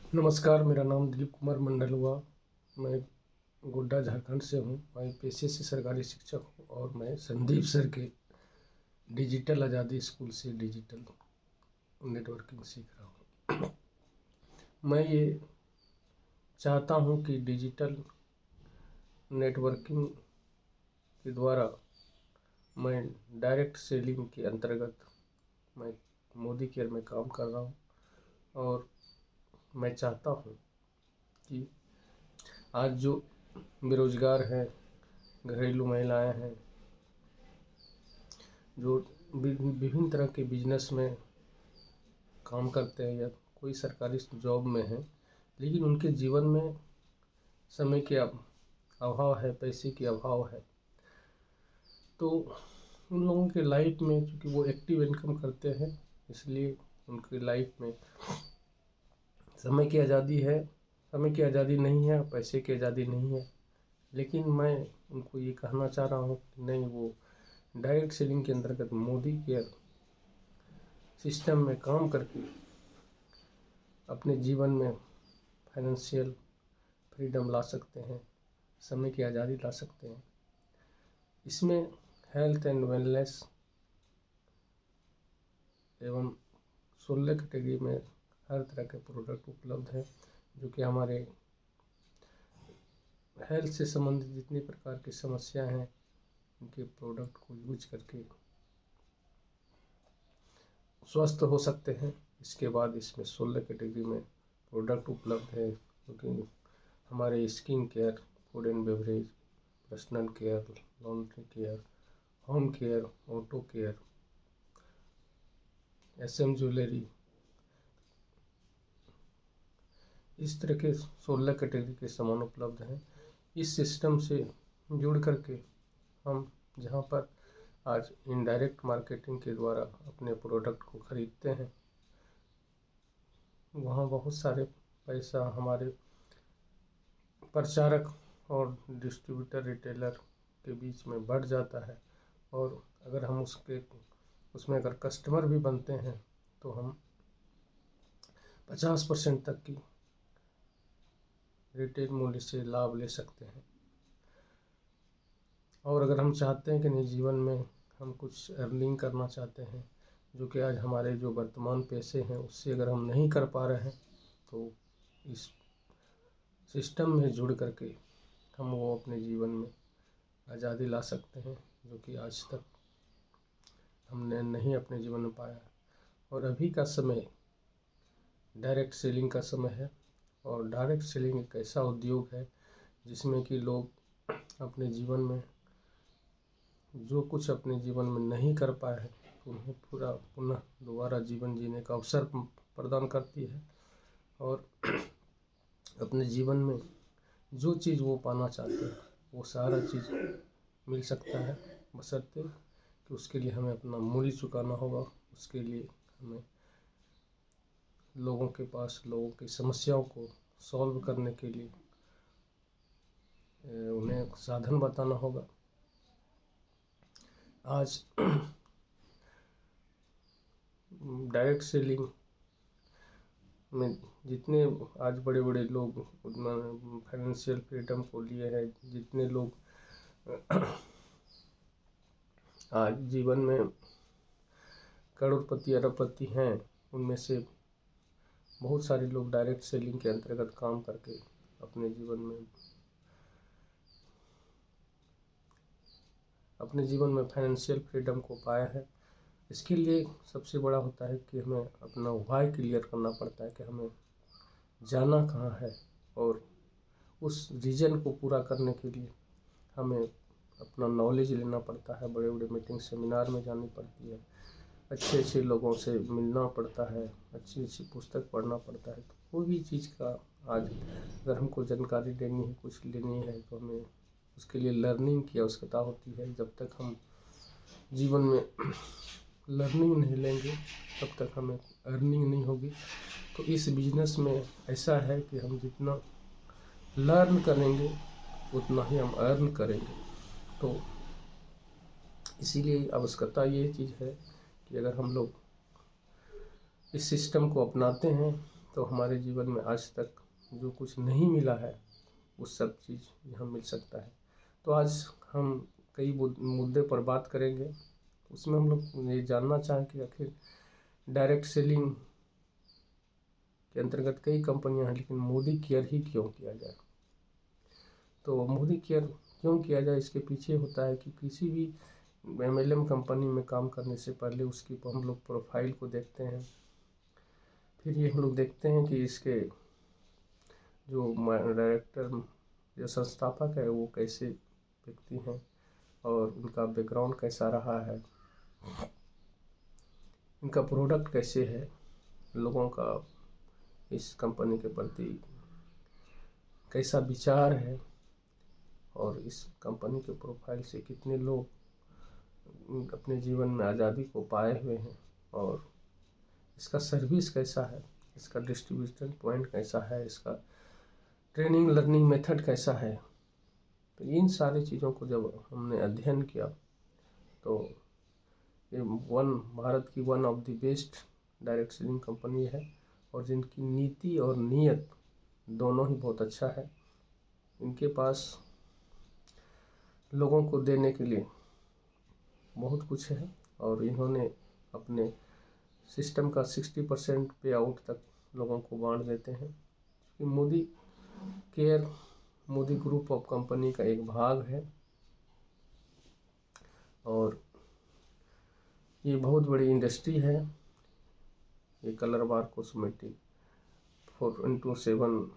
नमस्कार, मेरा नाम दिलीप कुमार मंडल हुआ। मैं गोड्डा झारखंड से हूँ। मैं पेशे से सरकारी शिक्षक हूँ और मैं संदीप सर के डिजिटल आज़ादी स्कूल से डिजिटल नेटवर्किंग सीख रहा हूँ। मैं ये चाहता हूँ कि डिजिटल नेटवर्किंग के द्वारा मैं डायरेक्ट सेलिंग के अंतर्गत मैं मोदी केयर में काम कर रहा हूँ और मैं चाहता हूँ कि आज जो बेरोजगार हैं, घरेलू महिलाएं हैं, जो विभिन्न तरह के बिजनेस में काम करते हैं या कोई सरकारी जॉब में है, लेकिन उनके जीवन में समय के अभाव है, पैसे की अभाव है, तो उन लोगों के लाइफ में, क्योंकि वो एक्टिव इनकम करते हैं, इसलिए उनकी लाइफ में समय की आज़ादी है। समय की आज़ादी नहीं है, पैसे की आज़ादी नहीं है, लेकिन मैं उनको ये कहना चाह रहा हूँ कि नहीं, वो डायरेक्ट सेलिंग के अंतर्गत मोदी केयर सिस्टम में काम करके अपने जीवन में फाइनेंशियल फ्रीडम ला सकते हैं, समय की आज़ादी ला सकते हैं। इसमें हेल्थ एंड वेलनेस एवं 16 कैटेगरी में हर तरह के प्रोडक्ट उपलब्ध हैं, जो कि हमारे हेल्थ से संबंधित जितनी प्रकार की समस्याएं हैं, उनके प्रोडक्ट को यूज करके स्वस्थ हो सकते हैं। इसके बाद इसमें 16 कैटेगरी में प्रोडक्ट उपलब्ध है, क्योंकि हमारे skin care, food and beverage, personal care, laundry care, home care, auto care, SM jewellery, इस तरह के 16 कैटेगरी के सामान उपलब्ध हैं। इस सिस्टम से जुड़ करके हम जहाँ पर आज इनडायरेक्ट मार्केटिंग के द्वारा अपने प्रोडक्ट को खरीदते हैं, वहाँ बहुत सारे पैसा हमारे प्रचारक और डिस्ट्रीब्यूटर रिटेलर के बीच में बढ़ जाता है, और अगर हम उसमें अगर कस्टमर भी बनते हैं तो हम 50% तक की रिटेल मूल्य से लाभ ले सकते हैं। और अगर हम चाहते हैं कि नहीं, जीवन में हम कुछ अर्निंग करना चाहते हैं, जो कि आज हमारे जो वर्तमान पैसे हैं उससे अगर हम नहीं कर पा रहे हैं, तो इस सिस्टम में जुड़ करके हम वो अपने जीवन में आज़ादी ला सकते हैं, जो कि आज तक हमने नहीं अपने जीवन में पाया। और अभी का समय डायरेक्ट सेलिंग का समय है, और डायरेक्ट सेलिंग एक ऐसा उद्योग है जिसमें कि लोग अपने जीवन में जो कुछ अपने जीवन में नहीं कर पाए हैं, उन्हें पूरा पुनः दोबारा जीवन जीने का अवसर प्रदान करती है, और अपने जीवन में जो चीज़ वो पाना चाहते हैं वो सारा चीज़ मिल सकता है, बशर्ते कि उसके लिए हमें अपना मूल्य चुकाना होगा। उसके लिए हमें लोगों की समस्याओं को सॉल्व करने के लिए उन्हें साधन बताना होगा। आज डायरेक्ट सेलिंग में जितने आज बड़े बड़े लोग फाइनेंशियल फ्रीडम को लिए हैं, जितने लोग आज जीवन में करोड़पति अरबपति हैं, उनमें से बहुत सारे लोग डायरेक्ट सेलिंग के अंतर्गत काम करके अपने जीवन में फाइनेंशियल फ्रीडम को पाया है। इसके लिए सबसे बड़ा होता है कि हमें अपना व्हाई क्लियर करना पड़ता है कि हमें जाना कहाँ है, और उस रीजन को पूरा करने के लिए हमें अपना नॉलेज लेना पड़ता है, बड़े बड़े मीटिंग सेमिनार में जानी पड़ती है, अच्छे अच्छे लोगों से मिलना पड़ता है, अच्छी अच्छी पुस्तक पढ़ना पड़ता है। तो कोई भी चीज़ का आज अगर हमको जानकारी लेनी है, कुछ लेनी है, तो हमें उसके लिए लर्निंग की आवश्यकता होती है। जब तक हम जीवन में लर्निंग नहीं लेंगे, तब तक हमें अर्निंग नहीं होगी। तो इस बिजनेस में ऐसा है कि हम जितना लर्न करेंगे उतना ही हम अर्न करेंगे। तो इसीलिए आवश्यकता ये चीज़ है कि अगर हम लोग इस सिस्टम को अपनाते हैं तो हमारे जीवन में आज तक जो कुछ नहीं मिला है वो सब चीज़ यहाँ मिल सकता है। तो आज हम कई मुद्दे पर बात करेंगे। उसमें हम लोग ये जानना चाहें कि आखिर डायरेक्ट सेलिंग के अंतर्गत कई कंपनियां हैं, लेकिन मोदी केयर ही क्यों किया जाए। तो मोदी केयर क्यों किया जाए, इसके पीछे होता है कि किसी भी MLM कंपनी में काम करने से पहले उसकी हम लोग प्रोफाइल को देखते हैं। फिर ये हम लोग देखते हैं कि इसके जो डायरेक्टर या संस्थापक है वो कैसे व्यक्ति हैं और उनका बैकग्राउंड कैसा रहा है, इनका प्रोडक्ट कैसे है, लोगों का इस कंपनी के प्रति कैसा विचार है, और इस कंपनी के प्रोफाइल से कितने लोग अपने जीवन में आज़ादी को पाए हुए हैं, और इसका सर्विस कैसा है, इसका डिस्ट्रीब्यूशन पॉइंट कैसा है, इसका ट्रेनिंग लर्निंग मेथड कैसा है। तो इन सारी चीज़ों को जब हमने अध्ययन किया तो ये भारत की one of the best direct selling company है, और जिनकी नीति और नीयत दोनों ही बहुत अच्छा है। इनके पास लोगों को देने के लिए बहुत कुछ है, और इन्होंने अपने सिस्टम का 60% पे आउट तक लोगों को बांट देते हैं। Modi care Modi group of company का एक भाग है, और ये बहुत बड़ी इंडस्ट्री है। ये कलर बार कॉस्मेटिक 4x7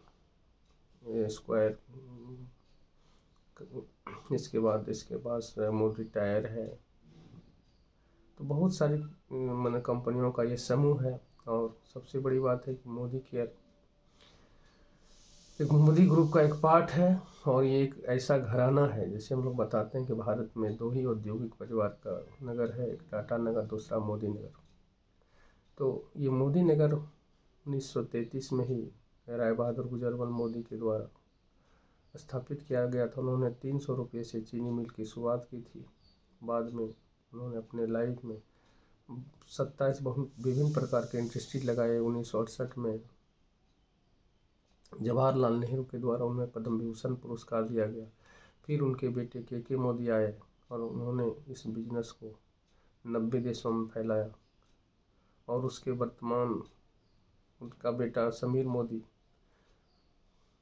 स्क्वायर, इसके पास मोदी टायर है। तो बहुत सारी मैंने कंपनियों का ये समूह है, और सबसे बड़ी बात है कि मोदी केयर एक मोदी ग्रुप का एक पार्ट है, और ये एक ऐसा घराना है। जैसे हम लोग बताते हैं कि भारत में 2 ही औद्योगिक परिवार का नगर है, एक टाटा नगर, दूसरा मोदी नगर। तो ये मोदी नगर 1933 में ही राय बहादुर गुजरबल मोदी के द्वारा स्थापित किया गया था। उन्होंने 300 रुपये से चीनी मिल की शुरुआत की थी। बाद में उन्होंने अपने लाइफ में 27 बहुत विभिन्न प्रकार के इंडस्ट्री लगाए। 1968 में जवाहरलाल नेहरू के द्वारा उन्हें पद्म विभूषण पुरस्कार दिया गया। फिर उनके बेटे के मोदी आए, और उन्होंने इस बिजनेस को 90 देशों में फैलाया। और उसके वर्तमान उनका बेटा समीर मोदी,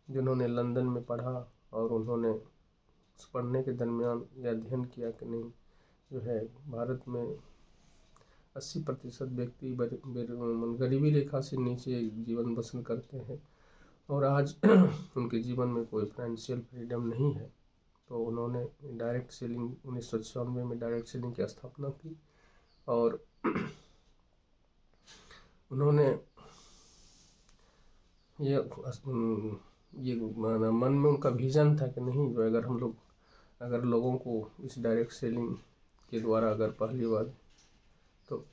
जिन्होंने लंदन में पढ़ा, और उन्होंने उस पढ़ने के दरमियान यह अध्ययन किया कि नहीं, जो है भारत में 80% व्यक्ति गरीबी रेखा से नीचे जीवन बसर करते हैं, और आज उनके जीवन में कोई फाइनेंशियल फ्रीडम नहीं है। तो उन्होंने डायरेक्ट सेलिंग 1996 में डायरेक्ट सेलिंग की स्थापना की, और उन्होंने ये मन में उनका विजन था कि नहीं, जो अगर लोगों को इस डायरेक्ट सेलिंग के द्वारा अगर पहली बार तो